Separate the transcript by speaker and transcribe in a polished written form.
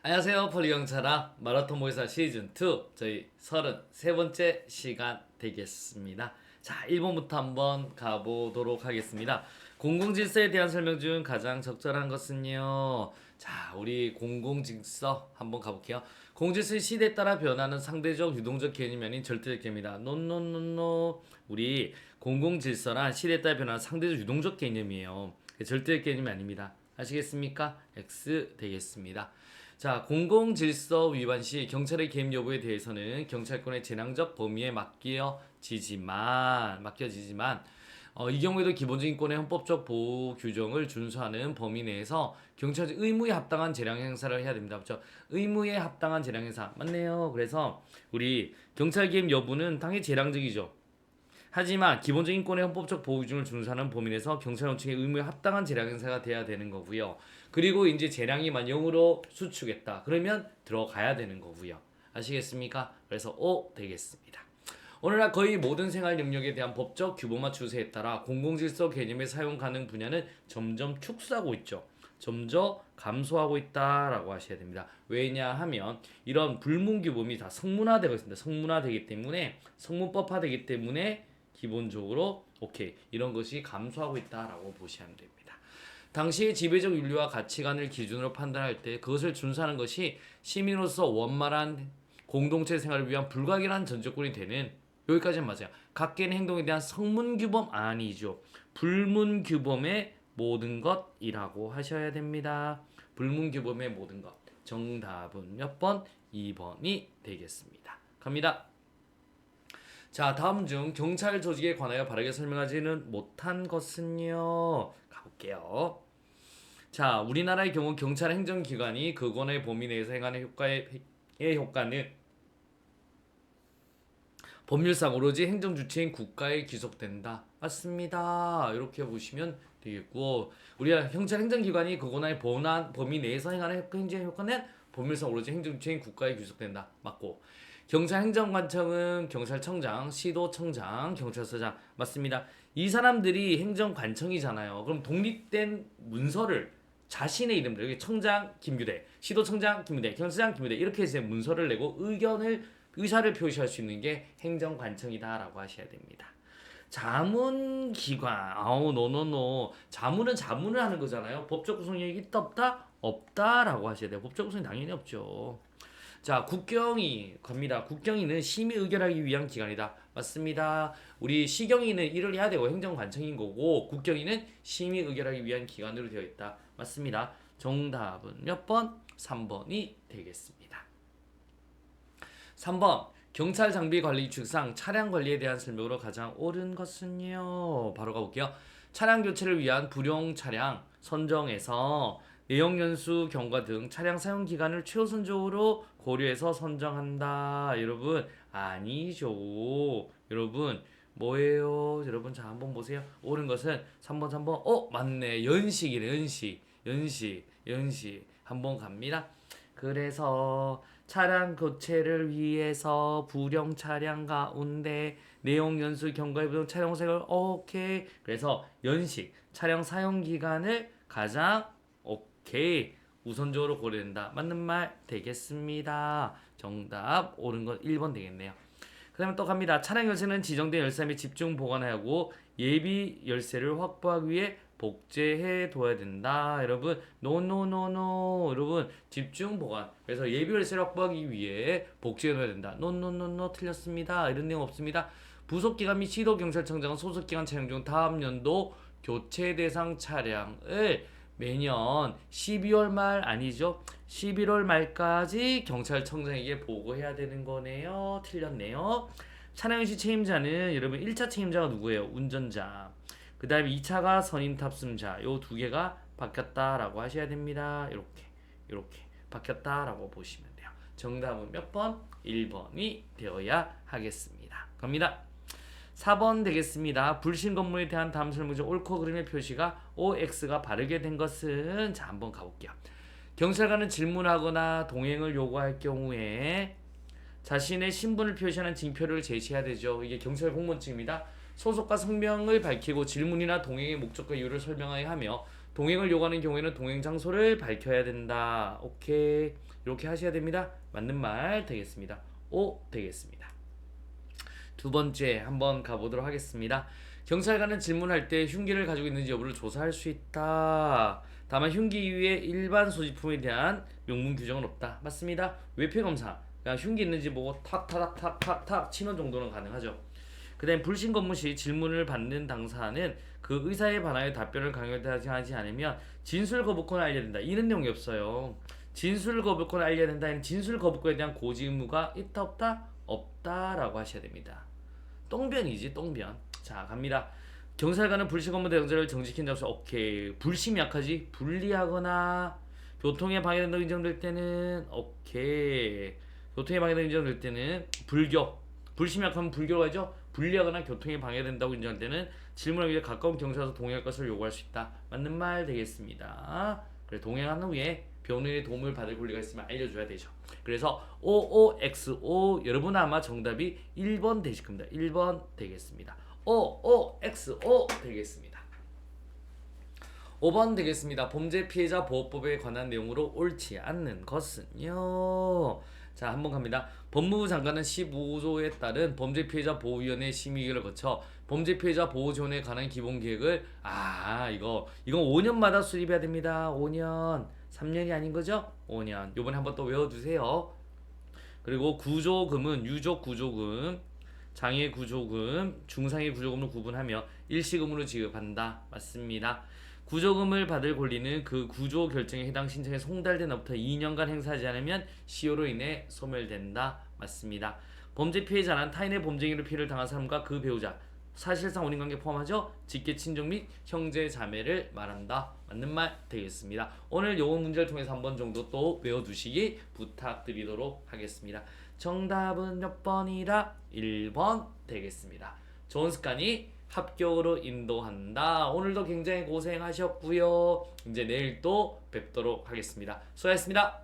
Speaker 1: 안녕하세요. 폴리경찰아 마라톤 모의사 시즌2 저희 33번째 시간 되겠습니다. 자, 1번부터 한번 가보도록 하겠습니다. 공공질서에 대한 설명 중 가장 적절한 것은요. 자, 우리 공공질서 한번 가볼게요. 공질서의 시대에 따라 변하는 상대적 유동적 개념이 아닌 절대적 개념이다. 노노노노. 우리 공공질서란 시대에 따라 변하는 상대적 유동적 개념이에요. 절대적 개념이 아닙니다. 아시겠습니까? X 되겠습니다. 자, 공공질서 위반 시 경찰의 개입 여부에 대해서는 경찰권의 재량적 범위에 맡겨지지만 이 경우에도 기본적인 권의 헌법적 보호 규정을 준수하는 범위 내에서 경찰이 의무에 합당한 재량 행사를 해야 됩니다. 그렇죠? 의무에 합당한 재량 행사 맞네요. 그래서 우리 경찰 개입 여부는 당연히 재량적이죠. 하지만 기본적인 권의 헌법적 보호 규정을 준수하는 범위 내에서 경찰 원칙의 의무에 합당한 재량 행사가 돼야 되는 거고요. 그리고 이제 재량이 만 0으로 수축했다. 그러면 들어가야 되는 거고요. 아시겠습니까? 그래서 O 되겠습니다. 오늘날 거의 모든 생활 영역에 대한 법적 규범화 추세에 따라 공공질서 개념의 사용 가능 분야는 점점 축소하고 있죠. 점점 감소하고 있다라고 하셔야 됩니다. 왜냐하면 이런 불문 규범이 다 성문화되고 있습니다. 성문화되기 때문에 성문법화되기 때문에 기본적으로 오케이 이런 것이 감소하고 있다라고 보시면 됩니다. 당시의 지배적 윤리와 가치관을 기준으로 판단할 때 그것을 준수하는 것이 시민으로서 원만한 공동체 생활을 위한 불가결한 전적권이 되는 여기까지는 맞아요. 각개인의 행동에 대한 성문규범 아니죠. 불문규범의 모든 것이라고 하셔야 됩니다. 불문규범의 모든 것. 정답은 몇 번? 2번이 되겠습니다. 갑니다. 자, 다음 중 경찰 조직에 관하여 바르게 설명하지는 못한 것은요. 가볼게요. 자, 우리나라의 경우 경찰 행정기관이 그 권의 범위 내에서 행하는 효과의 효과는 법률상 오로지 행정주체인 국가에 귀속된다. 맞습니다. 이렇게 보시면 되겠고, 우리가 경찰 행정기관이 그 권한의 범위 내에서 행하는 행정 효과는 법률상 오로지 행정주체인 국가에 귀속된다. 맞고, 경찰 행정관청은 경찰청장, 시도청장, 경찰서장 맞습니다. 이 사람들이 행정관청이잖아요. 그럼 독립된 문서를 자신의 이름으로 여기 청장 김규대, 시도청장 김규대, 경찰서장 김규대 이렇게 해서 문서를 내고 의사를 표시할 수 있는 게 행정관청이다라고 하셔야 됩니다. 자문기관, 노노노. 자문을 하는 거잖아요. 법적 구성력이 있다 없다? 없다라고 하셔야 돼요. 법적 구성이 당연히 없죠. 자, 국경위 갑니다. 국경위는 심의 의결하기 위한 기관이다. 맞습니다. 우리 시경위는 일을 해야 되고 행정관청인 거고 국경위는 심의 의결하기 위한 기관으로 되어 있다. 맞습니다. 정답은 몇 번? 3번이 되겠습니다. 3번 경찰 장비 관리 규칙상 차량 관리에 대한 설명으로 가장 옳은 것은요. 바로 가볼게요. 차량 교체를 위한 불용 차량 선정에서 내역 연수 경과 등 차량 사용 기간을 최우선적으로 고려해서 선정한다. 여러분 아니죠. 여러분 뭐예요? 여러분 자 한번 보세요. 옳은 것은 3번. 맞네. 연식 한번 갑니다. 그래서 차량 교체를 위해서 불용 차량 가운데 내용 연수 경과에 부은 차량 색을 오케이. 그래서 연식 차량 사용 기간을 가장 오케이 우선적으로 고려된다. 맞는 말 되겠습니다. 정답 옳은 건 1번 되겠네요. 그 다음에 또 갑니다. 차량 열쇠는 지정된 열쇠에 집중 보관하고 예비 열쇠를 확보하기 위해 복제해 둬야 된다. 여러분 노노노노 여러분 집중 보관. 그래서 예비 열쇠를 확보하기 위해 복제해 둬야 된다. 노노노노 틀렸습니다. 이런 내용 없습니다. 부속기관 및 시도경찰청장은 소속기관 차량 중 다음 연도 교체 대상 차량을 매년 12월 말 아니죠? 11월 말까지 경찰청장에게 보고해야 되는 거네요. 틀렸네요. 차량시 책임자는 여러분 1차 책임자가 누구예요? 운전자. 그 다음에 2차가 선임 탑승자. 요 두 개가 바뀌었다라고 하셔야 됩니다. 이렇게 바뀌었다라고 보시면 돼요. 정답은 몇 번? 1번이 되어야 하겠습니다. 갑니다. 4번 되겠습니다. 불신 건물에 대한 다음 설명 중 옳고 그름의 표시가 OX가 바르게 된 것은 자 한번 가볼게요. 경찰관은 질문하거나 동행을 요구할 경우에 자신의 신분을 표시하는 징표를 제시해야 되죠. 이게 경찰 공무원증입니다. 소속과 성명을 밝히고 질문이나 동행의 목적과 이유를 설명하여 하며 동행을 요구하는 경우에는 동행 장소를 밝혀야 된다. 오케이. 이렇게 하셔야 됩니다. 맞는 말 되겠습니다. 오 되겠습니다. 두 번째 한번 가보도록 하겠습니다. 경찰관은 질문할 때 흉기를 가지고 있는지 여부를 조사할 수 있다. 다만 흉기 이외에 일반 소지품에 대한 명문 규정은 없다. 맞습니다. 외표 검사, 그냥 흉기 있는지 보고 탁탁탁탁탁 치는 정도는 가능하죠. 그다음 불신 검문 시 질문을 받는 당사는 그 의사에 반하여 답변을 강요하지 않으면 진술 거부권을 알려야 된다. 이런 내용이 없어요. 진술 거부권을 알려야 된다. 진술 거부권에 대한 고지 의무가 있다 없다? 없다라고 하셔야 됩니다. 똥변이지 똥변. 자 갑니다. 경찰관은 불신 검문 대상자를 정직한 장소. 오케이. 불심이 약하지. 불리하거나 교통에 방해된다고 인정될 때는 오케이. 교통에 방해된다고 인정될 때는 불교. 불심이 약하면 불교로 하죠. 불리하거나 교통에 방해된다고 인정할 때는 질문하기 전에 가까운 경찰서 동행할 것을 요구할 수 있다. 맞는 말 되겠습니다. 그래 동행한 후에 변호인의 도움을 받을 권리가 있으면 알려줘야 되죠. 그래서 OOXO 여러분 아마 정답이 1번 되실 겁니다. 1번 되겠습니다. OOXO 되겠습니다. 5번 되겠습니다. 범죄 피해자 보호법에 관한 내용으로 옳지 않는 것은요. 자 한번 갑니다. 법무부 장관은 15조에 따른 범죄 피해자 보호위원회 심의를 거쳐 범죄 피해자 보호 지원에 관한 기본 계획을 이건 5년마다 수립해야 됩니다. 5년 3년이 아닌 거죠? 5년. 요번에 한번 또 외워두세요. 그리고 구조금은 유족 구조금, 장애 구조금, 중상해 구조금을 구분하며 일시금으로 지급한다. 맞습니다. 구조금을 받을 권리는 그 구조 결정에 해당 신청에 송달된 날부터 2년간 행사하지 않으면 시효로 인해 소멸된다. 맞습니다. 범죄 피해자는 타인의 범죄 행위로 피해를 당한 사람과 그 배우자, 사실상 혼인관계 포함하죠. 직계 친족 및 형제 자매를 말한다. 맞는 말 되겠습니다. 오늘 요거 문제를 통해서 한 번 정도 또 외워두시기 부탁드리도록 하겠습니다. 정답은 몇 번이라? 1번 되겠습니다. 좋은 습관이 합격으로 인도한다. 오늘도 굉장히 고생하셨고요. 이제 내일 또 뵙도록 하겠습니다. 수고하셨습니다.